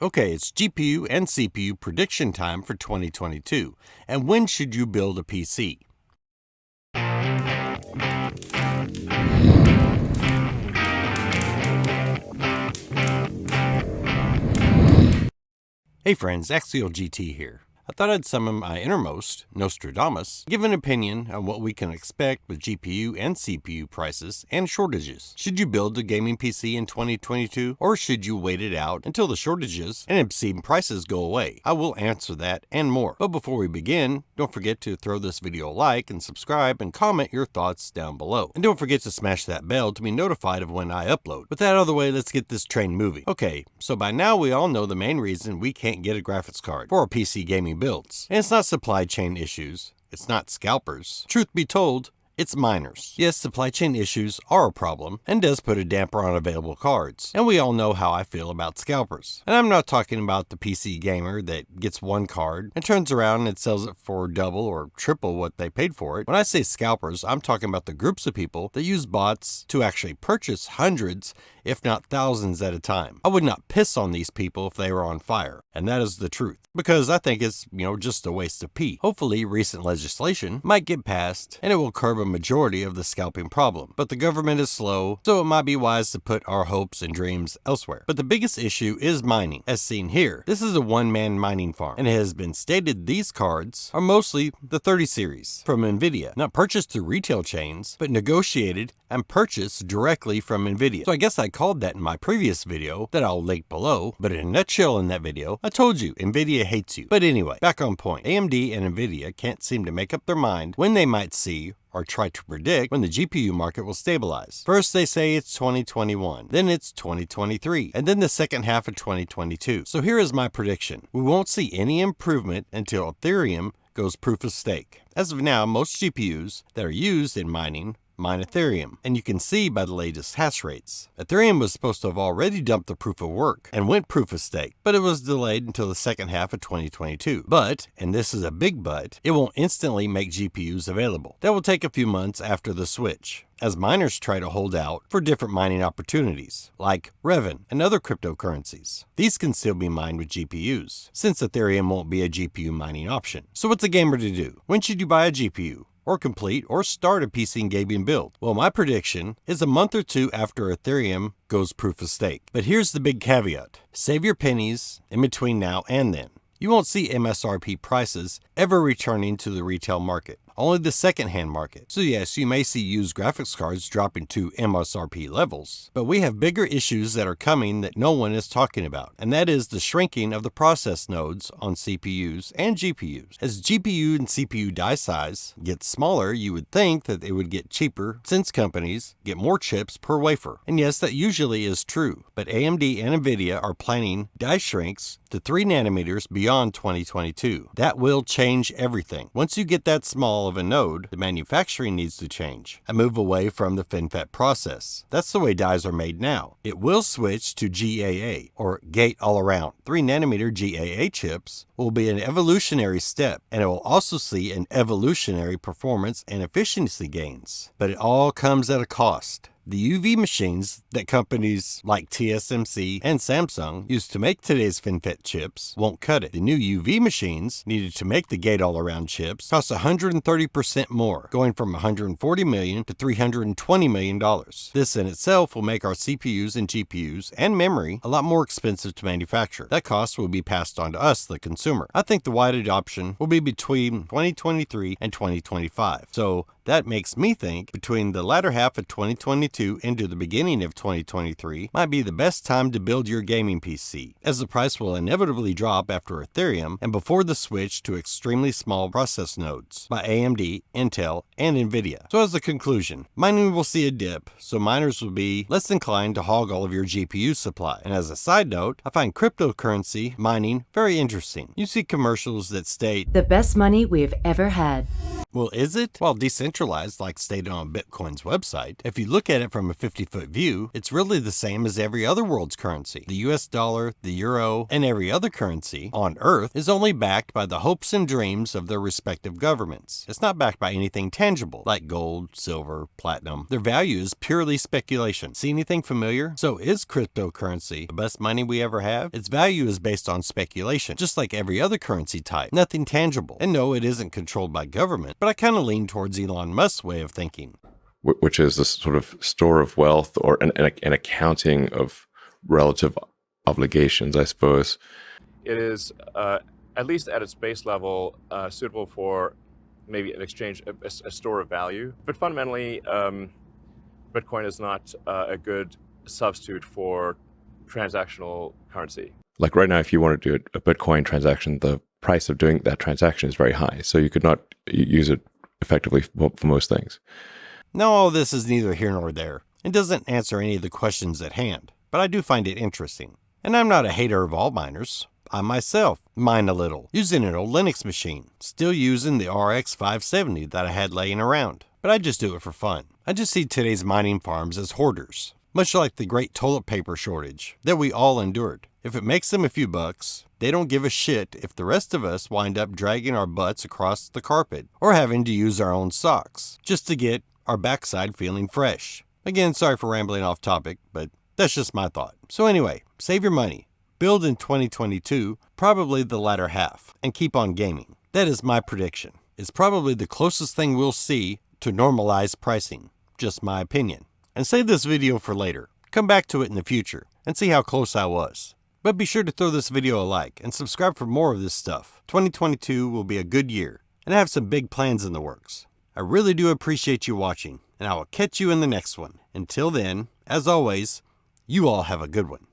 Okay, it's GPU and CPU prediction time for 2022. And when should you build a PC? Hey friends, Axial GT here. I thought I'd summon my innermost, Nostradamus, give an opinion on what we can expect with GPU and CPU prices and shortages. Should you build a gaming PC in 2022, or should you wait it out until the shortages and obscene prices go away? I will answer that and more. But before we begin, don't forget to throw this video a like and subscribe and comment your thoughts down below. And don't forget to smash that bell to be notified of when I upload. With that out of the way, let's get this train moving. Okay, so by now we all know the main reason we can't get a graphics card for our PC gaming builds. And it's not supply chain issues, it's not scalpers. Truth be told, it's miners. Yes, supply chain issues are a problem and does put a damper on available cards. And we all know how I feel about scalpers. And I'm not talking about the PC gamer that gets one card and turns around and sells it for double or triple what they paid for it. When I say scalpers, I'm talking about the groups of people that use bots to actually purchase hundreds, if not thousands at a time. I would not piss on these people if they were on fire. And that is the truth. Because I think it's, just a waste of pee. Hopefully, recent legislation might get passed and it will curb a majority of the scalping problem. But the government is slow, so it might be wise to put our hopes and dreams elsewhere. But the biggest issue is mining. As seen here, this is a one-man mining farm, and it has been stated these cards are mostly the 30 series from Nvidia, not purchased through retail chains, but negotiated and purchased directly from Nvidia. So I guess I called that in my previous video that I'll link below, but in a nutshell in that video, I told you Nvidia hates you. But anyway, back on point. AMD and Nvidia can't seem to make up their mind when they might see or try to predict when the GPU market will stabilize. First they say it's 2021, then it's 2023, and then the second half of 2022. So here is my prediction. We won't see any improvement until Ethereum goes proof of stake. As of now, most GPUs that are used in mining mine Ethereum, and you can see by the latest hash rates. Ethereum was supposed to have already dumped the proof of work and went proof of stake, but it was delayed until the second half of 2022. But, and this is a big but, it won't instantly make GPUs available. That will take a few months after the switch, as miners try to hold out for different mining opportunities, like Revin and other cryptocurrencies. These can still be mined with GPUs, since Ethereum won't be a GPU mining option. So what's a gamer to do? When should you buy a GPU? Or complete or start a PC and gaming build? Well, my prediction is a month or two after Ethereum goes proof of stake. But here's the big caveat. Save your pennies in between now and then. You won't see MSRP prices ever returning to the retail market, only the second-hand market. So yes, you may see used graphics cards dropping to MSRP levels, but we have bigger issues that are coming that no one is talking about, and that is the shrinking of the process nodes on CPUs and GPUs. As GPU and CPU die size gets smaller, you would think that it would get cheaper since companies get more chips per wafer. And yes, that usually is true, but AMD and Nvidia are planning die shrinks to 3 nanometers beyond 2022. That will change everything. Once you get that small of a node, the manufacturing needs to change and move away from the FinFET process. That's the way dies are made now. It will switch to GAA, or gate all around. 3 nanometer GAA chips will be an evolutionary step, and it will also see an evolutionary performance and efficiency gains. But it all comes at a cost. The UV machines that companies like TSMC and Samsung use to make today's FinFET chips won't cut it. The new UV machines needed to make the gate-all-around chips cost 130% more, going from $140 million to $320 million. This in itself will make our CPUs and GPUs and memory a lot more expensive to manufacture. That cost will be passed on to us, the consumer. I think the wide adoption will be between 2023 and 2025. So that makes me think between the latter half of 2022 into the beginning of 2023 might be the best time to build your gaming PC, as the price will inevitably drop after Ethereum and before the switch to extremely small process nodes by AMD, Intel, and Nvidia. So as the conclusion, mining will see a dip, so miners will be less inclined to hog all of your GPU supply. And as a side note, I find cryptocurrency mining very interesting. You see commercials that state, "The best money we've ever had." Well, is it? While decentralized, like stated on Bitcoin's website, if you look at it from a 50-foot view, it's really the same as every other world's currency. The US dollar, the euro, and every other currency on Earth is only backed by the hopes and dreams of their respective governments. It's not backed by anything tangible, like gold, silver, platinum. Their value is purely speculation. See anything familiar? So is cryptocurrency the best money we ever have? Its value is based on speculation, just like every other currency type. Nothing tangible. And no, it isn't controlled by government, but I kind of lean towards Elon Musk's way of thinking. Which is this sort of store of wealth or an accounting of relative obligations, I suppose. It is, at least at its base level, suitable for maybe an exchange, a store of value. But fundamentally, Bitcoin is not a good substitute for transactional currency. Like right now, if you want to do a Bitcoin transaction, the price of doing that transaction is very high. So you could not use it effectively for most things. Now, all this is neither here nor there, and doesn't answer any of the questions at hand, but I do find it interesting. And I'm not a hater of all miners. I myself mine a little, using an old Linux machine, still using the RX 570 that I had laying around. But I just do it for fun. I just see today's mining farms as hoarders, much like the great toilet paper shortage that we all endured. If it makes them a few bucks, they don't give a shit if the rest of us wind up dragging our butts across the carpet or having to use our own socks just to get our backside feeling fresh. Again, sorry for rambling off topic, but that's just my thought. So anyway, save your money. Build in 2022, probably the latter half, and keep on gaming. That is my prediction. It's probably the closest thing we'll see to normalized pricing. Just my opinion. And save this video for later. Come back to it in the future and see how close I was. But be sure to throw this video a like and subscribe for more of this stuff. 2022 will be a good year, and I have some big plans in the works. I really do appreciate you watching, and I will catch you in the next one. Until then, as always, you all have a good one.